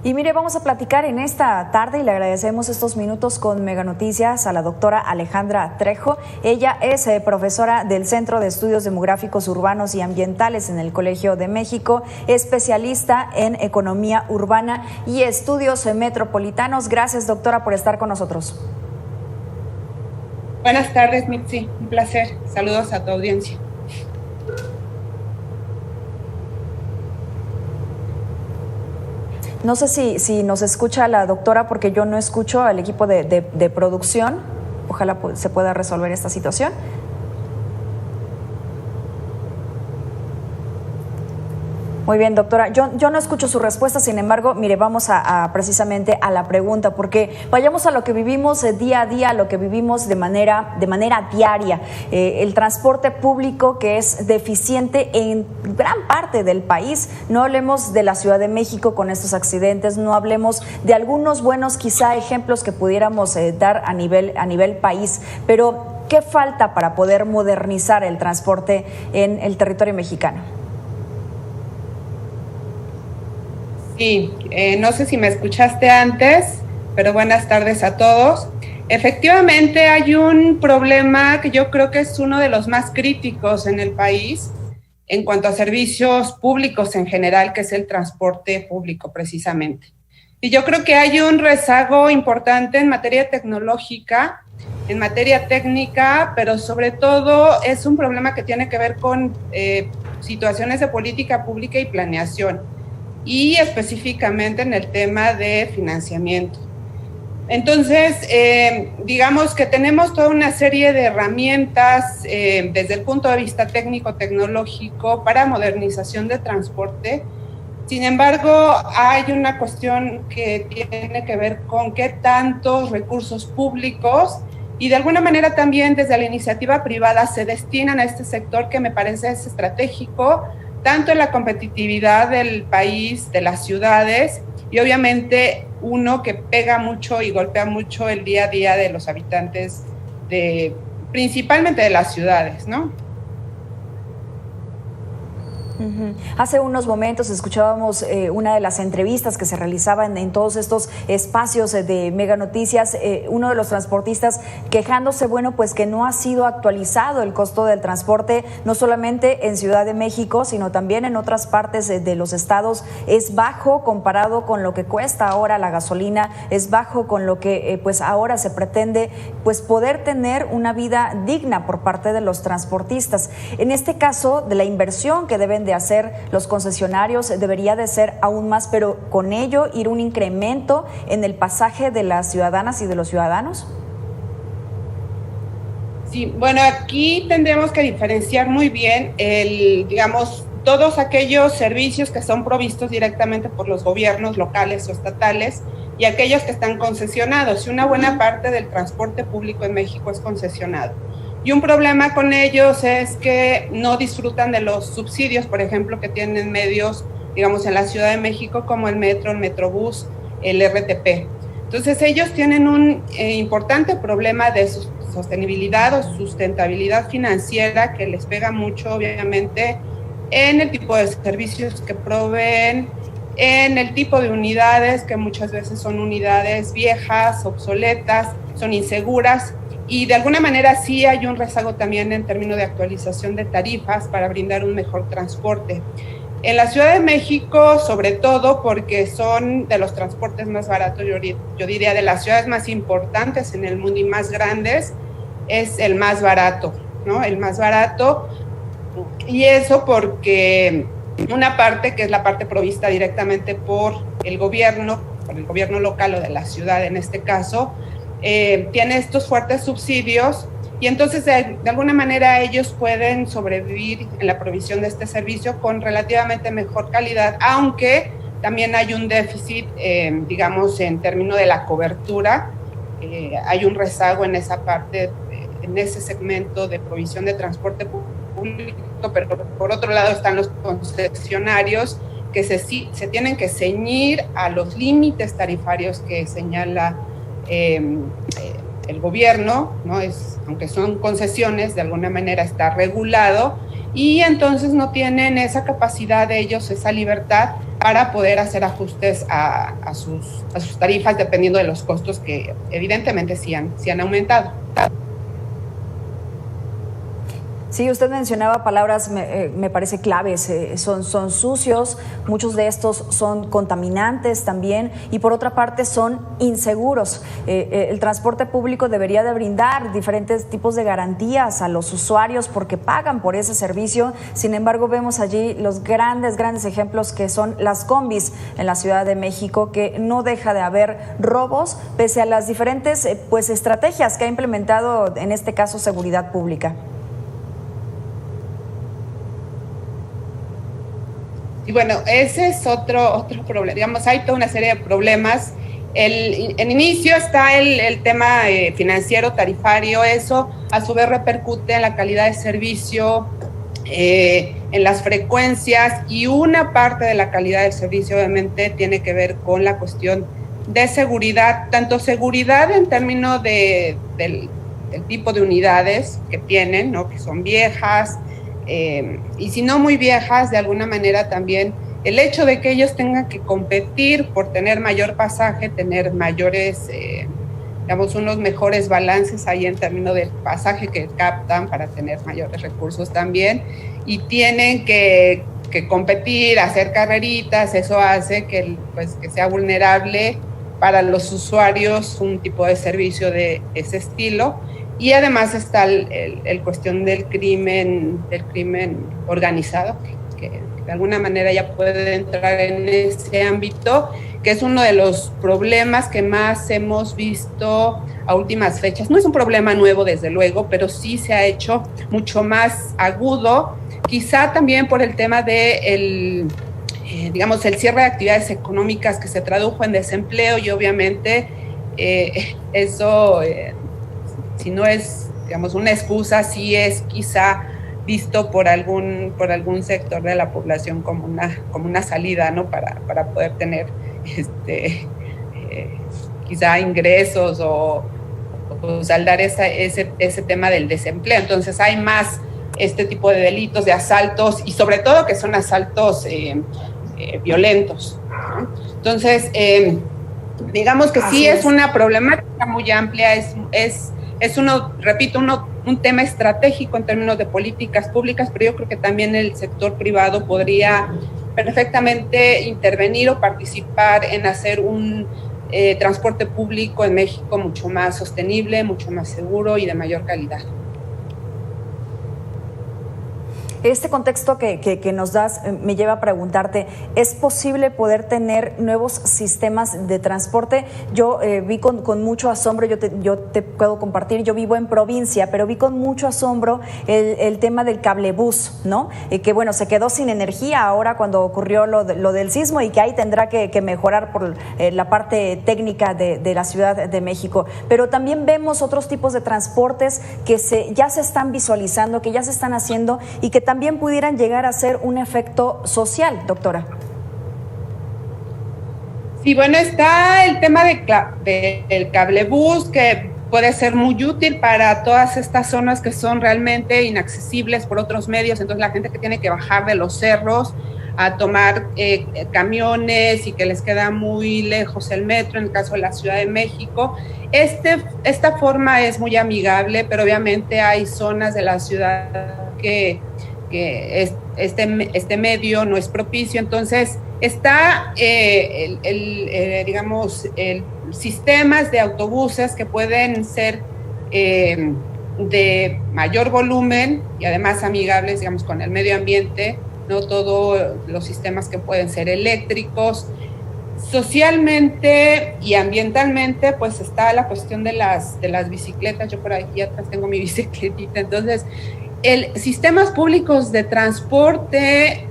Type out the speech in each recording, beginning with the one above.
Y mire, vamos a platicar en esta tarde y le agradecemos estos minutos con Mega Noticias a la doctora Alejandra Trejo. Ella es profesora del Centro de Estudios Demográficos Urbanos y Ambientales en el Colegio de México, especialista en economía urbana y estudios metropolitanos. Gracias, doctora, por estar con nosotros. Buenas tardes, Mitzi. Un placer. Saludos a tu audiencia. No sé si nos escucha la doctora, porque yo no escucho al equipo de producción. Ojalá se pueda resolver esta situación. Muy bien, doctora. Yo no escucho su respuesta, sin embargo, mire, vamos precisamente a la pregunta, porque vayamos a lo que vivimos día a día, a lo que vivimos de manera diaria. El transporte público, que es deficiente en gran parte del país. No hablemos de la Ciudad de México con estos accidentes, no hablemos de algunos buenos quizá ejemplos que pudiéramos dar a nivel país, pero ¿qué falta para poder modernizar el transporte en el territorio mexicano? Sí, no sé si me escuchaste antes, pero buenas tardes a todos. Efectivamente, hay un problema que yo creo que es uno de los más críticos en el país en cuanto a servicios públicos en general, que es el transporte público precisamente. Y yo creo que hay un rezago importante en materia tecnológica, en materia técnica, pero sobre todo es un problema que tiene que ver con situaciones de política pública y planeación, y específicamente en el tema de financiamiento. Entonces, digamos que tenemos toda una serie de herramientas desde el punto de vista técnico-tecnológico para modernización de transporte. Sin embargo, hay una cuestión que tiene que ver con qué tantos recursos públicos y de alguna manera también desde la iniciativa privada se destinan a este sector, que me parece es estratégico, tanto en la competitividad del país, de las ciudades, y obviamente uno que pega mucho y golpea mucho el día a día de los habitantes, principalmente de las ciudades, ¿no? Hace unos momentos escuchábamos una de las entrevistas que se realizaban en todos estos espacios de Mega Noticias, uno de los transportistas quejándose, bueno, pues que no ha sido actualizado el costo del transporte, no solamente en Ciudad de México, sino también en otras partes de los estados. Es bajo comparado con lo que cuesta ahora la gasolina, es bajo con lo que pues ahora se pretende pues poder tener una vida digna por parte de los transportistas. En este caso, de la inversión que deben de hacer los concesionarios debería de ser aún más, pero con ello ir un incremento en el pasaje de las ciudadanas y de los ciudadanos. Sí, bueno, aquí tendremos que diferenciar muy bien digamos, todos aquellos servicios que son provistos directamente por los gobiernos locales o estatales y aquellos que están concesionados. Y una buena parte del transporte público en México es concesionado. Y un problema con ellos es que no disfrutan de los subsidios, por ejemplo, que tienen medios, digamos, en la Ciudad de México, como el metro, el Metrobús, el RTP. Entonces, ellos tienen un importante problema de sostenibilidad o sustentabilidad financiera que les pega mucho, obviamente, en el tipo de servicios que proveen, en el tipo de unidades, que muchas veces son unidades viejas, obsoletas, son inseguras. Y de alguna manera sí hay un rezago también en términos de actualización de tarifas para brindar un mejor transporte. En la Ciudad de México, sobre todo porque son de los transportes más baratos, yo diría de las ciudades más importantes en el mundo y más grandes, es el más barato, ¿no? El más barato, y eso porque una parte, que es la parte provista directamente por el gobierno local o de la ciudad en este caso, tiene estos fuertes subsidios y entonces de alguna manera ellos pueden sobrevivir en la provisión de este servicio con relativamente mejor calidad, aunque también hay un déficit, digamos, en términos de la cobertura. Hay un rezago en esa parte, en ese segmento de provisión de transporte público, pero por otro lado están los concesionarios que se tienen que ceñir a los límites tarifarios que señala el gobierno, ¿no? Aunque son concesiones, de alguna manera está regulado, y entonces no tienen esa capacidad de ellos, esa libertad para poder hacer ajustes a sus tarifas dependiendo de los costos que evidentemente sí han aumentado. Sí, usted mencionaba palabras, me parece claves, son sucios, muchos de estos son contaminantes también y por otra parte son inseguros. El transporte público debería de brindar diferentes tipos de garantías a los usuarios porque pagan por ese servicio, sin embargo vemos allí los grandes ejemplos que son las combis en la Ciudad de México, que no deja de haber robos pese a las diferentes estrategias que ha implementado en este caso Seguridad Pública. Y bueno, ese es otro problema. Digamos, hay toda una serie de problemas. En inicio está el tema financiero, tarifario. Eso a su vez repercute en la calidad de servicio, en las frecuencias, y una parte de la calidad del servicio obviamente tiene que ver con la cuestión de seguridad, tanto seguridad en términos del tipo de unidades que tienen, ¿no? Que son viejas, y si no muy viejas, de alguna manera también el hecho de que ellos tengan que competir por tener mayor pasaje, tener mayores, digamos, unos mejores balances ahí en términos del pasaje que captan para tener mayores recursos también, y tienen que competir, hacer carreritas. Eso hace que sea vulnerable para los usuarios un tipo de servicio de ese estilo. Y además está el cuestión del crimen organizado, que de alguna manera ya puede entrar en ese ámbito, que es uno de los problemas que más hemos visto a últimas fechas. No es un problema nuevo, desde luego, pero sí se ha hecho mucho más agudo, quizá también por el tema de digamos, el cierre de actividades económicas que se tradujo en desempleo, y obviamente eso... si no es, digamos, una excusa, sí es quizá visto por algún sector de la población como una salida, ¿no? Para poder tener quizá ingresos o saldar ese tema del desempleo. Entonces hay más este tipo de delitos, de asaltos, y sobre todo que son asaltos violentos, ¿no? Entonces, digamos que sí es una problemática muy amplia, es un tema estratégico en términos de políticas públicas, pero yo creo que también el sector privado podría perfectamente intervenir o participar en hacer un transporte público en México mucho más sostenible, mucho más seguro y de mayor calidad. Este contexto que nos das me lleva a preguntarte, ¿es posible poder tener nuevos sistemas de transporte? Yo vi con mucho asombro, yo te puedo compartir, yo vivo en provincia, pero vi con mucho asombro el tema del cablebús, ¿no? Que bueno, se quedó sin energía ahora cuando ocurrió lo del sismo, y que ahí tendrá que mejorar por la parte técnica de la Ciudad de México. Pero también vemos otros tipos de transportes que ya se están visualizando, que ya se están haciendo y que también pudieran llegar a ser un efecto social, doctora. Sí, bueno, está el tema del cablebús, que puede ser muy útil para todas estas zonas que son realmente inaccesibles por otros medios. Entonces la gente que tiene que bajar de los cerros a tomar camiones y que les queda muy lejos el metro, en el caso de la Ciudad de México. Esta forma es muy amigable, pero obviamente hay zonas de la ciudad que este medio no es propicio. Entonces está digamos, sistemas de autobuses que pueden ser de mayor volumen y además amigables, digamos, con el medio ambiente, no todos los sistemas que pueden ser eléctricos. Socialmente y ambientalmente, pues está la cuestión de las bicicletas. Yo por aquí atrás tengo mi bicicletita. Entonces, sistemas públicos de transporte,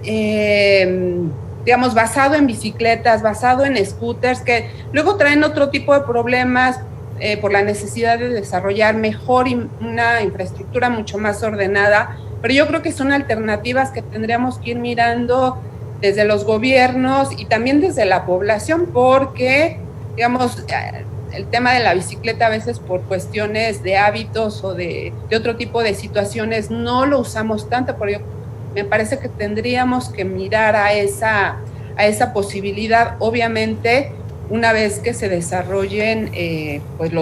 digamos, basado en bicicletas, basado en scooters, que luego traen otro tipo de problemas por la necesidad de desarrollar mejor una infraestructura mucho más ordenada, pero yo creo que son alternativas que tendríamos que ir mirando desde los gobiernos y también desde la población, porque, digamos, el tema de la bicicleta a veces por cuestiones de hábitos o de otro tipo de situaciones no lo usamos tanto, pero me parece que tendríamos que mirar a esa posibilidad, obviamente, una vez que se desarrollen pues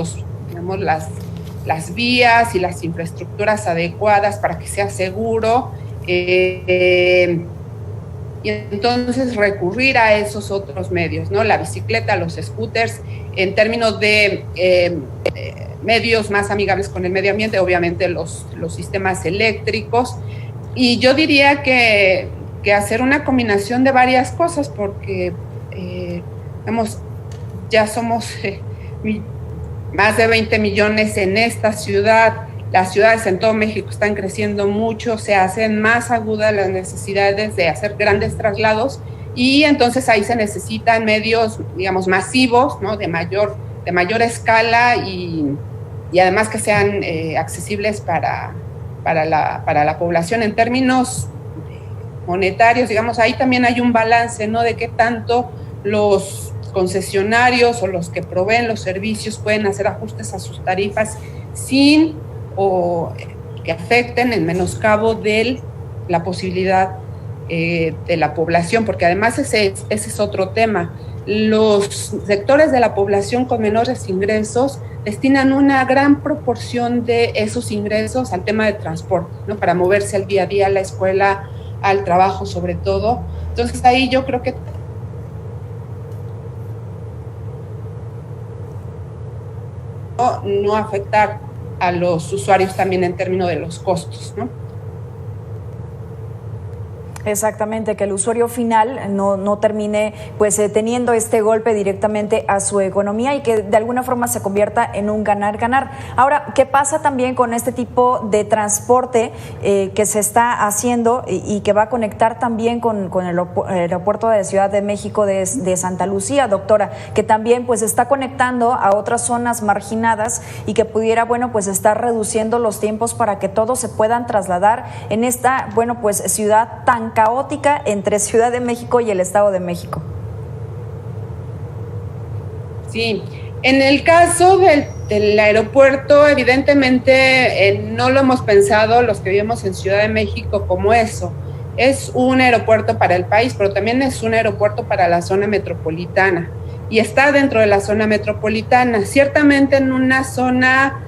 las vías y las infraestructuras adecuadas para que sea seguro, y entonces recurrir a esos otros medios, ¿no? La bicicleta, los scooters, en términos de medios más amigables con el medio ambiente, obviamente los sistemas eléctricos, y yo diría que hacer una combinación de varias cosas, porque ya somos más de 20 millones en esta ciudad. Las ciudades en todo México están creciendo mucho, se hacen más agudas las necesidades de hacer grandes traslados, y entonces ahí se necesitan medios, digamos, masivos, ¿no? de mayor escala, y además que sean accesibles para la población. En términos monetarios, digamos, ahí también hay un balance, ¿no? De qué tanto los concesionarios o los que proveen los servicios pueden hacer ajustes a sus tarifas sin que afecten el menoscabo de la posibilidad de la población, porque además ese es otro tema. Los sectores de la población con menores ingresos destinan una gran proporción de esos ingresos al tema de transporte, ¿no? Para moverse al día a día, a la escuela, al trabajo sobre todo. Entonces ahí yo creo que no afectar a los usuarios también en términos de los costos, ¿no? Exactamente, que el usuario final no termine pues teniendo este golpe directamente a su economía y que de alguna forma se convierta en un ganar-ganar. Ahora, ¿qué pasa también con este tipo de transporte que se está haciendo y que va a conectar también con el aeropuerto de Ciudad de México de Santa Lucía, doctora, que también pues está conectando a otras zonas marginadas y que pudiera, bueno, pues estar reduciendo los tiempos para que todos se puedan trasladar en esta, bueno, pues ciudad tan caótica entre Ciudad de México y el Estado de México? Sí, en el caso del aeropuerto, evidentemente no lo hemos pensado los que vivimos en Ciudad de México como eso. Es un aeropuerto para el país, pero también es un aeropuerto para la zona metropolitana, y está dentro de la zona metropolitana, ciertamente en una zona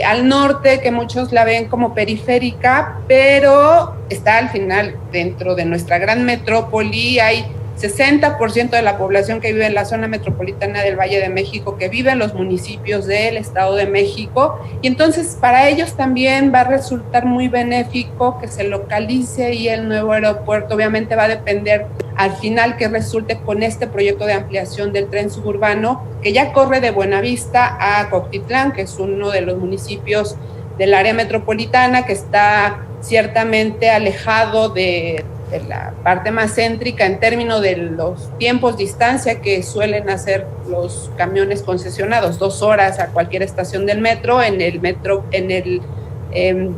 al norte, que muchos la ven como periférica, pero está al final dentro de nuestra gran metrópoli. Hay 60% de la población que vive en la zona metropolitana del Valle de México, que vive en los municipios del Estado de México, y entonces para ellos también va a resultar muy benéfico que se localice ahí el nuevo aeropuerto. Obviamente va a depender al final que resulte con este proyecto de ampliación del tren suburbano, que ya corre de Buenavista a Cuautitlán, que es uno de los municipios del área metropolitana, que está ciertamente alejado de la parte más céntrica en términos de los tiempos, distancia que suelen hacer los camiones concesionados, 2 horas a cualquier estación del metro. En el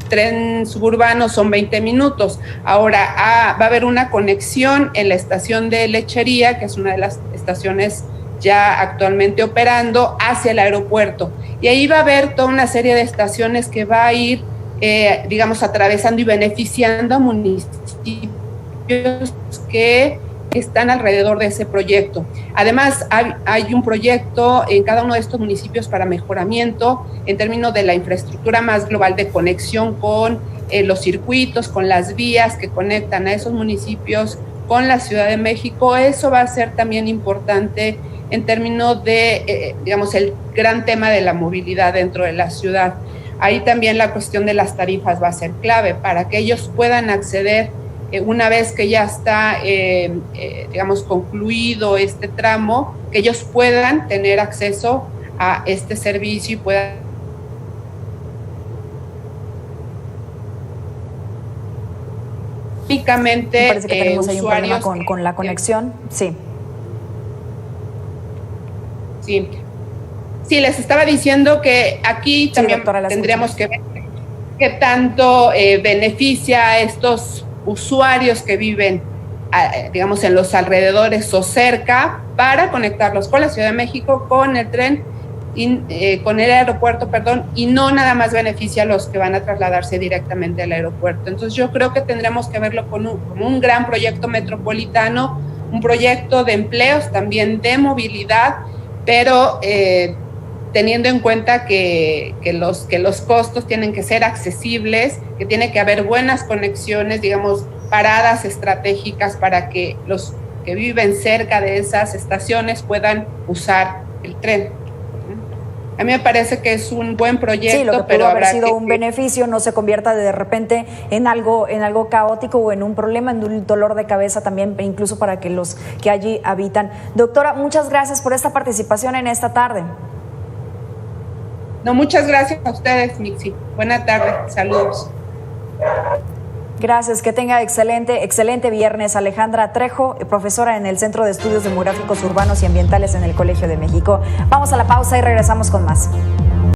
tren suburbano son 20 minutos. Ahora va a haber una conexión en la estación de Lechería, que es una de las estaciones ya actualmente operando, hacia el aeropuerto, y ahí va a haber toda una serie de estaciones que va a ir digamos, atravesando y beneficiando a municipios que están alrededor de ese proyecto. Además, hay un proyecto en cada uno de estos municipios para mejoramiento en términos de la infraestructura más global de conexión con los circuitos, con las vías que conectan a esos municipios con la Ciudad de México. Eso va a ser también importante en términos de, digamos, el gran tema de la movilidad dentro de la ciudad. Ahí también la cuestión de las tarifas va a ser clave para que ellos puedan acceder una vez que ya está, digamos, concluido este tramo, que ellos puedan tener acceso a este servicio y puedan típicamente me parece que tenemos ahí un problema con la conexión. Sí, les estaba diciendo que aquí también tendríamos que ver qué tanto beneficia a estos usuarios que viven, digamos, en los alrededores o cerca, para conectarlos con la Ciudad de México, con el tren con el aeropuerto, y no nada más beneficia a los que van a trasladarse directamente al aeropuerto. Entonces yo creo que tendremos que verlo como un gran proyecto metropolitano, un proyecto de empleos, también de movilidad, pero teniendo en cuenta que los costos tienen que ser accesibles, que tiene que haber buenas conexiones, digamos, paradas estratégicas para que los que viven cerca de esas estaciones puedan usar el tren. A mí me parece que es un buen proyecto, sí, lo que pero pudo haber habrá sido un beneficio no se convierta de repente en algo caótico o en un problema, en un dolor de cabeza también, incluso para que los que allí habitan. Doctora, muchas gracias por esta participación en esta tarde. No, muchas gracias a ustedes, Mixi. Buena tarde, saludos. Gracias, que tenga excelente viernes. Alejandra Trejo, profesora en el Centro de Estudios Demográficos Urbanos y Ambientales en el Colegio de México. Vamos a la pausa y regresamos con más.